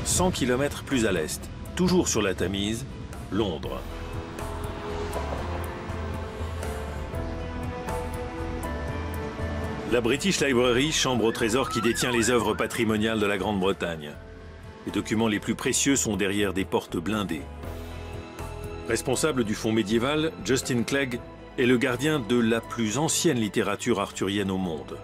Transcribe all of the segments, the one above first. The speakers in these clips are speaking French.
100 km plus à l'est, toujours sur la Tamise, Londres. La British Library, chambre au trésor qui détient les œuvres patrimoniales de la Grande-Bretagne. Les documents les plus précieux sont derrière des portes blindées. Responsable du fonds médiéval, Justin Clegg est le gardien de la plus ancienne littérature arthurienne au monde.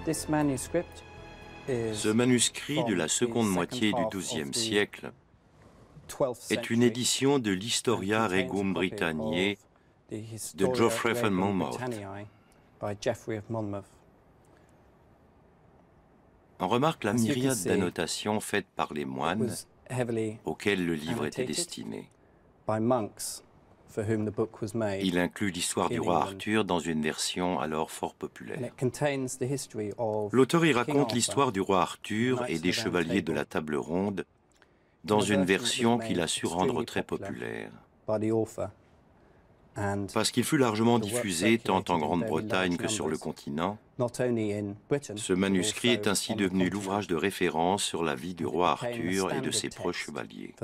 Ce manuscrit de la seconde moitié du XIIe siècle est une édition de l'Historia Regum Britanniae de Geoffrey von Monmouth. On remarque la myriade d'annotations faites par les moines auxquels le livre était destiné. Il inclut l'histoire du roi Arthur dans une version alors fort populaire. L'auteur y raconte l'histoire du roi Arthur et des chevaliers de la table ronde dans une version qu'il a su rendre très populaire. Parce qu'il fut largement diffusé tant en Grande-Bretagne que sur le continent, ce manuscrit est ainsi devenu l'ouvrage de référence sur la vie du roi Arthur et de ses proches chevaliers.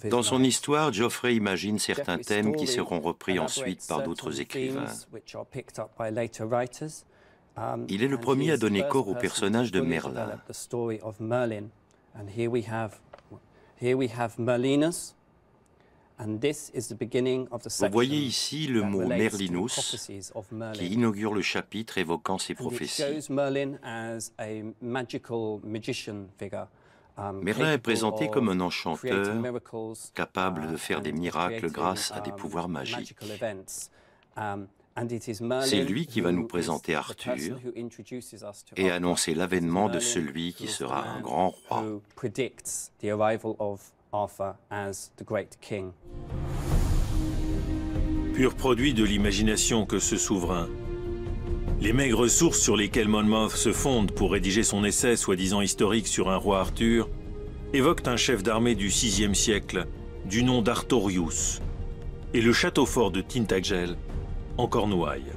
Dans son histoire, Geoffrey imagine certains thèmes qui seront repris ensuite par d'autres écrivains. Il est le premier à donner corps au personnage de Merlin. Vous voyez ici le mot Merlinus qui inaugure le chapitre évoquant ses prophéties. Merlin est présenté comme un enchanteur capable de faire des miracles grâce à des pouvoirs magiques. C'est lui qui va nous présenter Arthur et annoncer l'avènement de celui qui sera un grand roi. Pur produit de l'imagination que ce souverain. Les maigres sources sur lesquelles Monmouth se fonde pour rédiger son essai soi-disant historique sur un roi Arthur évoquent un chef d'armée du VIe siècle du nom d'Artorius et le château fort de Tintagel en Cornouailles.